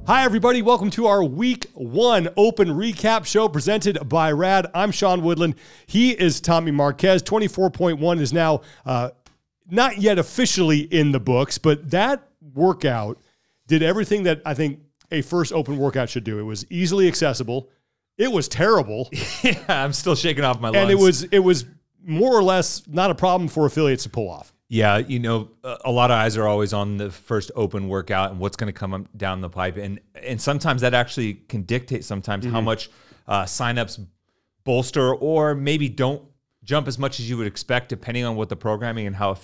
Hi, everybody. Welcome to our Week 1 Open Recap Show presented by R.A.D. I'm Sean Woodland. He is Tommy Marquez. 24.1 is now not yet officially in the books, but that workout did everything that I think a first open workout should do. It was easily accessible. It was terrible. Yeah, I'm still shaking off my lungs. And it was more or less not a problem for affiliates to pull off. Yeah, you know, a lot of eyes are always on the first open workout and what's going to come down the pipe. And sometimes that actually can dictate sometimes how much signups bolster or maybe don't jump as much as you would expect depending on what the programming and how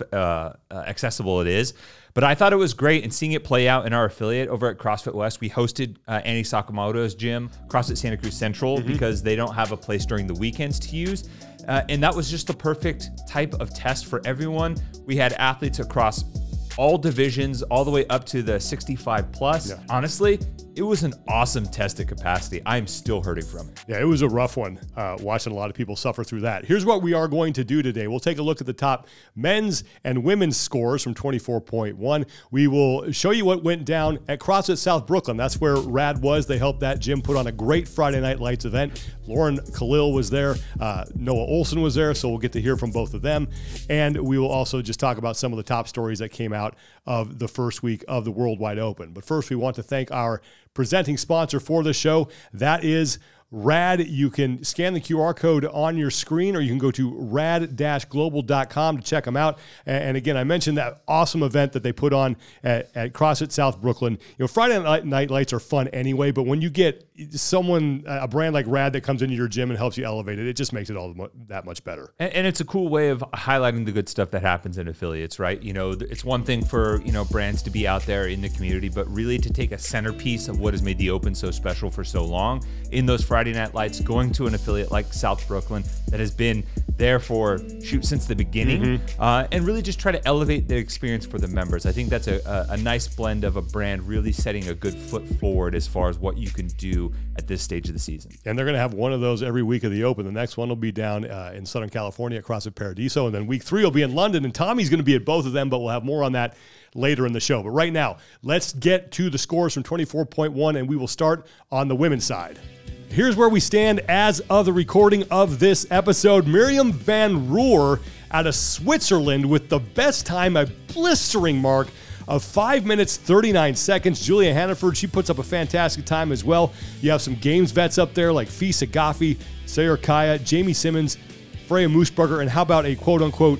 accessible it is. But I thought it was great, and seeing it play out in our affiliate over at CrossFit West. We hosted Annie Sakamoto's gym, CrossFit Santa Cruz Central, because they don't have a place during the weekends to use. And that was just the perfect type of test for everyone. We had athletes across all divisions, all the way up to the 65 plus. Yeah. Honestly, it was an awesome test of capacity. I'm still hurting from it. Yeah, it was a rough one, watching a lot of people suffer through that. Here's what we are going to do today. We'll take a look at the top men's and women's scores from 24.1. We will show you what went down at CrossFit South Brooklyn. That's where R.A.D was. They helped that gym put on a great Friday Night Lights event. Lauren Khalil was there. Noah Olson was there, so we'll get to hear from both of them. And we will also just talk about some of the top stories that came out of the first week of the Worldwide Open. But first, we want to thank our presenting sponsor for the show. That is R.A.D. You can scan the QR code on your screen, or you can go to rad-global.com to check them out. And again, I mentioned that awesome event that they put on at CrossFit South Brooklyn. You know, Friday Night Lights are fun anyway, but when you get someone, a brand like R.A.D. that comes into your gym and helps you elevate it, it just makes it all that much better. And it's a cool way of highlighting the good stuff that happens in affiliates, right? You know, it's one thing for, you know, brands to be out there in the community, but really to take a centerpiece of what has made the Open so special for so long in those Friday Night Lights, going to an affiliate like South Brooklyn that has been there for since the beginning, and really just try to elevate the experience for the members. I think that's a nice blend of a brand really setting a good foot forward as far as what you can do at this stage of the season. And they're going to have one of those every week of the Open. The next one will be down in Southern California at CrossFit Paradiso, and then week 3 will be in London, and Tommy's going to be at both of them, but we'll have more on that later in the show. But right now, let's get to the scores from 24.1, and we will start on the women's side. Here's where we stand as of the recording of this episode. Miriam Van Roer out of Switzerland with the best time, a blistering mark of 5 minutes, 39 seconds. Julia Hannaford, she puts up a fantastic time as well. You have some games vets up there like Fisa Gaffi, Sayar Kaya, Jamie Simmons, Freya Moosberger, and how about a quote-unquote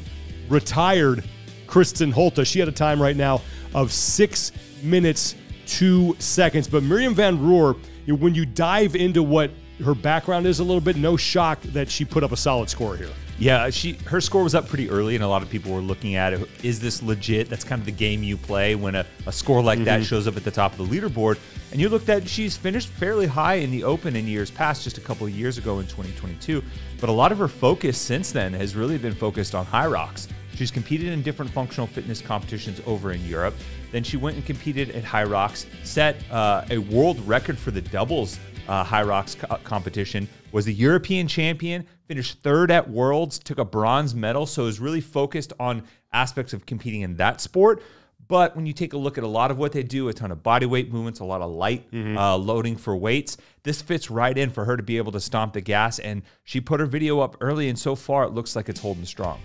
retired Kristen Holta? She had a time right now of 6 minutes, 2 seconds. But Miriam Van Roer, when you dive into what her background is a little bit, no shock that she put up a solid score here. Yeah, her score was up pretty early, and a lot of people were looking at it. Is this legit? That's kind of the game you play when a score like that shows up at the top of the leaderboard. And you looked at, she's finished fairly high in the Open in years past, just a couple of years ago in 2022. But a lot of her focus since then has really been focused on high rocks. She's competed in different functional fitness competitions over in Europe. Then she went and competed at High Rocks, set a world record for the doubles High Rocks competition, was the European champion, finished 3rd at Worlds, took a bronze medal, so is really focused on aspects of competing in that sport. But when you take a look at a lot of what they do, a ton of body weight movements, a lot of light loading for weights, this fits right in for her to be able to stomp the gas. And she put her video up early, and so far it looks like it's holding strong.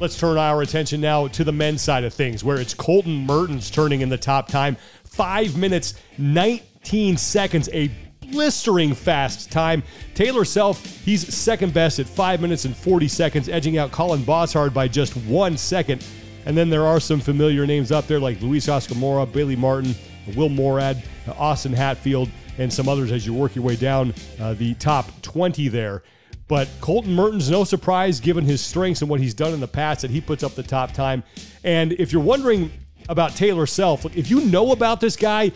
Let's turn our attention now to the men's side of things, where it's Colton Merton's turning in the top time. 5 minutes, 19 seconds, a blistering fast time. Taylor Self, he's second best at 5 minutes and 40 seconds, edging out Colin Boshard by just 1 second. And then there are some familiar names up there like Luis Oscar-Mora, Bailey Martin, Will Morad, Austin Hatfield, and some others as you work your way down the top 20 there. But Colton Merton's no surprise given his strengths and what he's done in the past that he puts up the top time. And if you're wondering about Taylor Self, look, if you know about this guy,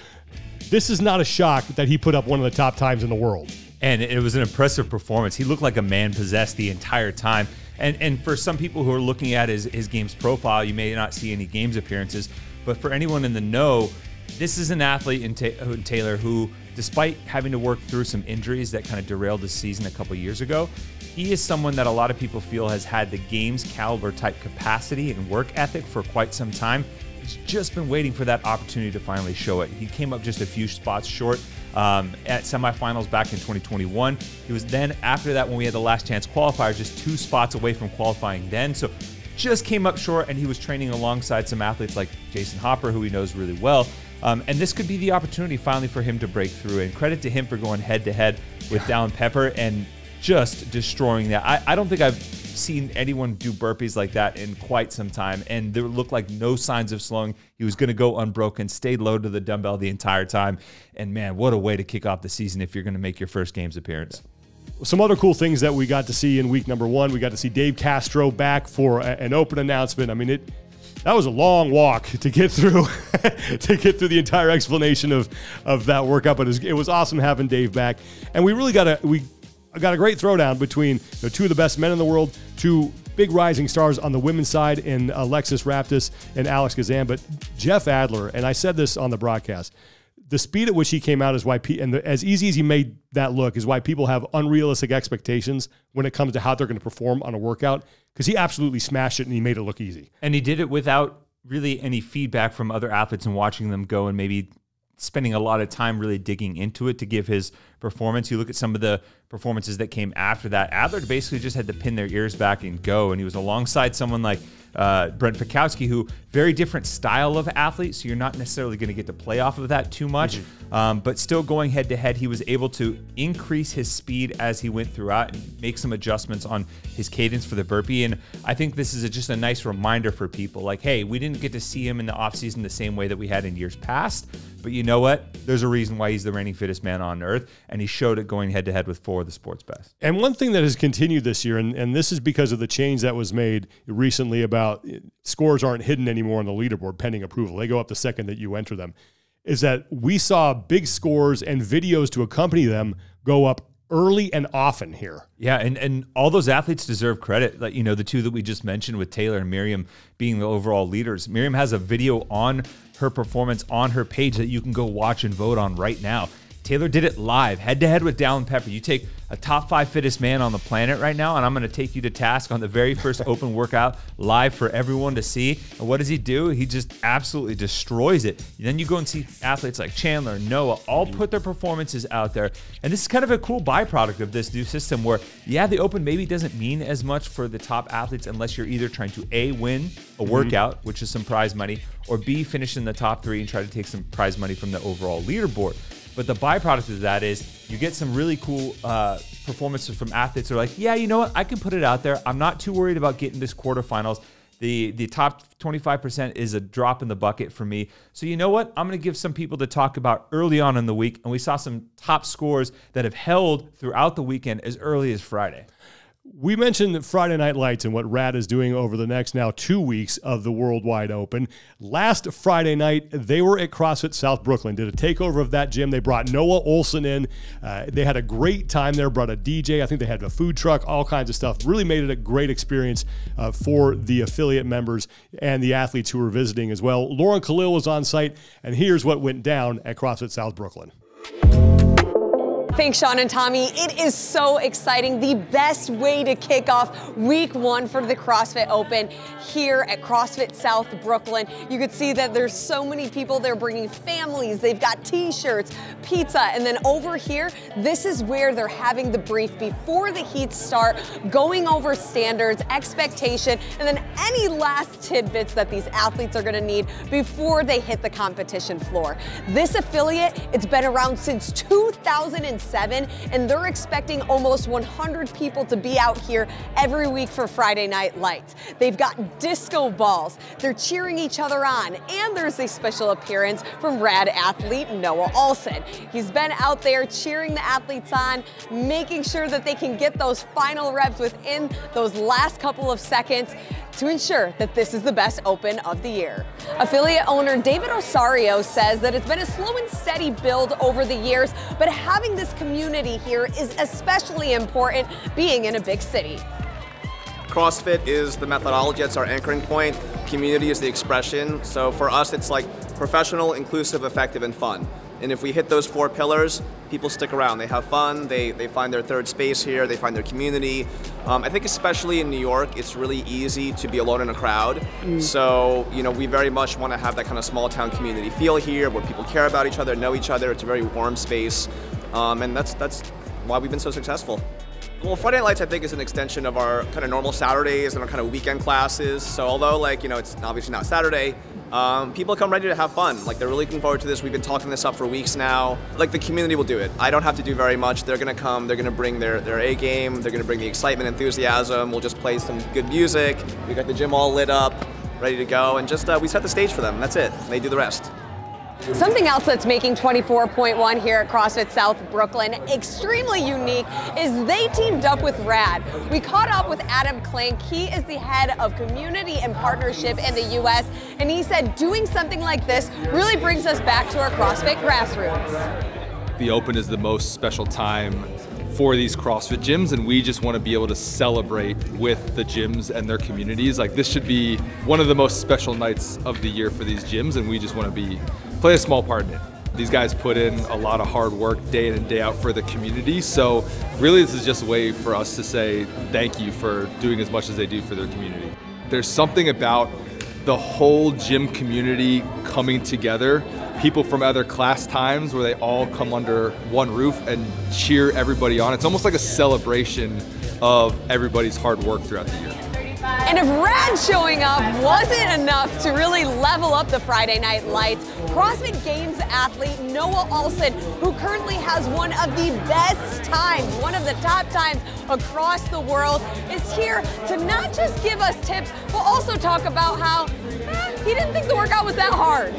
this is not a shock that he put up one of the top times in the world. And it was an impressive performance. He looked like a man possessed the entire time. And for some people who are looking at his games profile, you may not see any games appearances. But for anyone in the know, this is an athlete in Taylor who, despite having to work through some injuries that kind of derailed his season a couple years ago, he is someone that a lot of people feel has had the games caliber type capacity and work ethic for quite some time. He's just been waiting for that opportunity to finally show it. He came up just a few spots short at semifinals back in 2021. He was then, after that, when we had the last chance qualifier, just 2 spots away from qualifying then. So just came up short, and he was training alongside some athletes like Jason Hopper, who he knows really well. And this could be the opportunity finally for him to break through. And credit to him for going head-to-head with Dallin Pepper and just destroying that. I don't think I've seen anyone do burpees like that in quite some time, and there looked like no signs of slowing. He was going to go unbroken, stayed low to the dumbbell the entire time, and man, what a way to kick off the season if you're going to make your first games appearance. Some other cool things that we got to see in week number 1, we got to see Dave Castro back for an open announcement. I mean, that was a long walk to get through the entire explanation of that workout, but it was awesome having Dave back, and we really got a great throwdown between 2 of the best men in the world, 2 big rising stars on the women's side in Alexis Raptis and Alex Gazan. But Jeff Adler, and I said this on the broadcast, the speed at which he came out is why, as easy as he made that look, is why people have unrealistic expectations when it comes to how they're going to perform on a workout, because he absolutely smashed it and he made it look easy. And he did it without really any feedback from other athletes and watching them go and maybe spending a lot of time really digging into it to give his performance. You look at some of the performances that came after that, Adler basically just had to pin their ears back and go, and he was alongside someone like Brent Fikowski, who very different style of athlete, so you're not necessarily going to get to play off of that too much, but still going head to head, he was able to increase his speed as he went throughout and make some adjustments on his cadence for the burpee. And I think this is just a nice reminder for people, like, hey, we didn't get to see him in the offseason the same way that we had in years past, but you know what? There's a reason why he's the reigning fittest man on earth, and he showed it going head to head with 4 of the sport's best. And one thing that has continued this year, and this is because of the change that was made recently about scores aren't hidden anymore on the leaderboard pending approval. They go up the second that you enter them, is that we saw big scores and videos to accompany them go up early and often here. Yeah, and all those athletes deserve credit. Like, the 2 that we just mentioned with Taylor and Miriam being the overall leaders. Miriam has a video on her performance on her page that you can go watch and vote on right now. Taylor did it live, head-to-head with Dallin Pepper. You take a top 5 fittest man on the planet right now, and I'm going to take you to task on the very first open workout live for everyone to see. And what does he do? He just absolutely destroys it. Then you go and see athletes like Chandler, Noah, all put their performances out there. And this is kind of a cool byproduct of this new system where, yeah, the open maybe doesn't mean as much for the top athletes unless you're either trying to A, win a workout, which is some prize money, or B, finish in the top 3 and try to take some prize money from the overall leaderboard. But the byproduct of that is you get some really cool performances from athletes who are like, yeah, you know what? I can put it out there. I'm not too worried about getting this quarterfinals. The top 25% is a drop in the bucket for me. So you know what? I'm going to give some people to talk about early on in the week. And we saw some top scores that have held throughout the weekend as early as Friday. We mentioned Friday Night Lights and what R.A.D is doing over the next now 2 weeks of the Worldwide Open. Last Friday night, they were at CrossFit South Brooklyn, did a takeover of that gym. They brought Noah Olson in. They had a great time there, brought a DJ. I think they had a food truck, all kinds of stuff. Really made it a great experience for the affiliate members and the athletes who were visiting as well. Lauren Khalil was on site, and here's what went down at CrossFit South Brooklyn. Thanks, Sean and Tommy. It is so exciting. The best way to kick off week 1 for the CrossFit Open here at CrossFit South Brooklyn. You could see that there's so many people. They're bringing families. They've got t-shirts, pizza, and then over here, this is where they're having the brief before the heats start, going over standards, expectation, and then any last tidbits that these athletes are going to need before they hit the competition floor. This affiliate, it's been around since 2007, and they're expecting almost 100 people to be out here every week for Friday Night Lights. They've got disco balls, they're cheering each other on, and there's a special appearance from R.A.D athlete Noah Olson. He's been out there cheering the athletes on, making sure that they can get those final reps within those last couple of seconds to ensure that this is the best open of the year. Affiliate owner David Osario says that it's been a slow and steady build over the years, but having this community here is especially important being in a big city. CrossFit is the methodology, it's our anchoring point. Community is the expression. So for us, it's like professional, inclusive, effective, and fun. And if we hit those 4 pillars, people stick around. They have fun, they find their third space here, they find their community. I think especially in New York, it's really easy to be alone in a crowd. So, you know, we very much want to have that kind of small town community feel here where people care about each other, know each other. It's a very warm space. And that's why we've been so successful. Well, Friday Night Lights, I think, is an extension of our kind of normal Saturdays and our kind of weekend classes. So although, like, you know, it's obviously not Saturday, people come ready to have fun. Like, they're really looking forward to this. We've been talking this up for weeks now. Like, the community will do it. I don't have to do very much. They're going to come. They're going to bring their A game. They're going to bring the excitement, enthusiasm. We'll just play some good music. We got the gym all lit up, ready to go. And just we set the stage for them. That's it. They do the rest. Something else that's making 24.1 here at CrossFit South Brooklyn extremely unique is they teamed up with R.A.D. We caught up with Adam Klink. He is the head of community and partnership in the U.S. and he said doing something like this really brings us back to our CrossFit grassroots. The Open is the most special time for these CrossFit gyms, and we just want to be able to celebrate with the gyms and their communities. Like, this should be one of the most special nights of the year for these gyms, and we just want to play a small part in it. These guys put in a lot of hard work day in and day out for the community, so really this is just a way for us to say thank you for doing as much as they do for their community. There's something about the whole gym community coming together, people from other class times where they all come under one roof and cheer everybody on. It's almost like a celebration of everybody's hard work throughout the year. And if R.A.D showing up wasn't enough to really level up the Friday Night Lights, CrossFit Games athlete Noah Olson, who currently has one of the best times, one of the top times across the world, is here to not just give us tips, but also talk about how he didn't think the workout was that hard.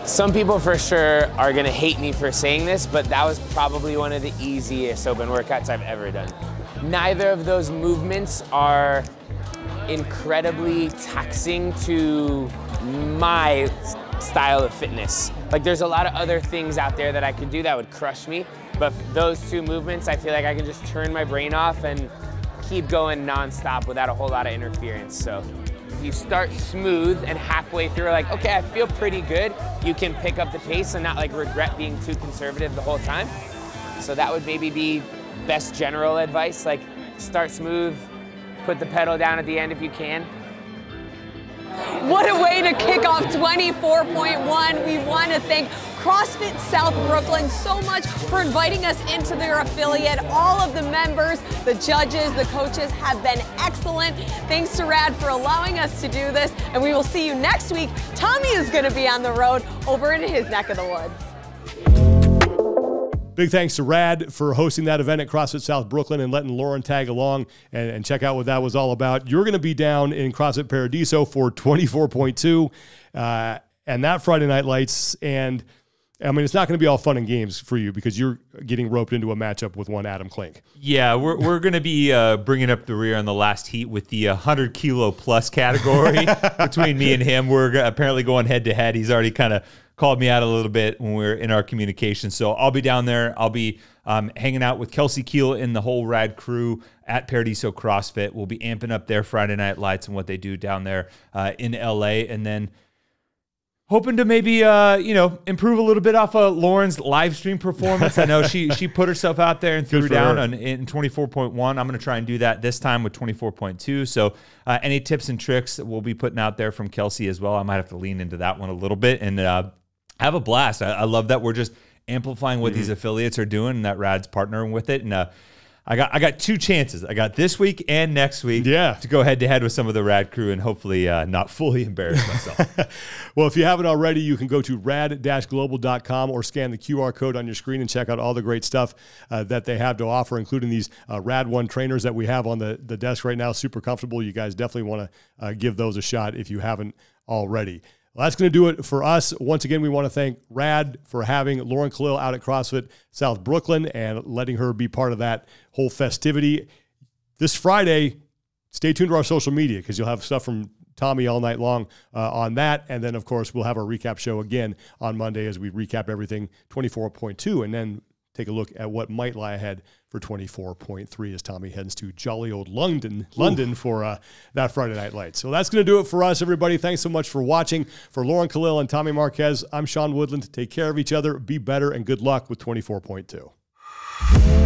Some people for sure are gonna hate me for saying this, but that was probably one of the easiest open workouts I've ever done. Neither of those movements are incredibly taxing to my style of fitness. Like, there's a lot of other things out there that I could do that would crush me, but those 2 movements, I feel like I can just turn my brain off and keep going nonstop without a whole lot of interference. So if you start smooth and halfway through, like, okay, I feel pretty good, you can pick up the pace and not like regret being too conservative the whole time. So that would maybe be best general advice, like start smooth, put the pedal down at the end if you can. What a way to kick off 24.1. We want to thank CrossFit South Brooklyn so much for inviting us into their affiliate. All of the members, the judges, the coaches have been excellent. Thanks to R.A.D for allowing us to do this, and we will see you next week. Tommy is going to be on the road over in his neck of the woods. Big thanks to R.A.D for hosting that event at CrossFit South Brooklyn and letting Lauren tag along and check out what that was all about. You're going to be down in CrossFit Paradiso for 24.2 and that Friday Night Lights. And I mean, it's not going to be all fun and games for you because you're getting roped into a matchup with one Adam Klink. Yeah, we're going to be bringing up the rear on the last heat with the 100 kilo plus category between me and him. We're apparently going head to head. He's already kind of called me out a little bit when we were in our communication. So I'll be down there. I'll be hanging out with Kelsey Keel and the whole R.A.D crew at Paradiso CrossFit. We'll be amping up their Friday Night Lights and what they do down there in LA. And then hoping to maybe, you know, improve a little bit off of Lauren's live stream performance. I know she put herself out there and threw down in 24.1. I'm going to try and do that this time with 24.2. So any tips and tricks that we'll be putting out there from Kelsey as well, I might have to lean into that one a little bit and have a blast. I love that we're just amplifying what these affiliates are doing and that R.A.D's partnering with it. And I got 2 chances. I got this week and next week to go head to head with some of the R.A.D crew and hopefully not fully embarrass myself. Well, if you haven't already, you can go to rad-global.com or scan the QR code on your screen and check out all the great stuff that they have to offer, including these R.A.D One trainers that we have on the desk right now. Super comfortable. You guys definitely want to give those a shot if you haven't already. Well, that's going to do it for us. Once again, we want to thank R.A.D for having Lauren Khalil out at CrossFit South Brooklyn and letting her be part of that whole festivity. This Friday, stay tuned to our social media because you'll have stuff from Tommy all night long on that. And then, of course, we'll have our recap show again on Monday as we recap everything 24.2 and then take a look at what might lie ahead for 24.3 as Tommy heads to jolly old London for that Friday Night Lights. So that's going to do it for us, everybody. Thanks so much for watching. For Lauren Khalil and Tommy Marquez, I'm Sean Woodland. Take care of each other, be better, and good luck with 24.2.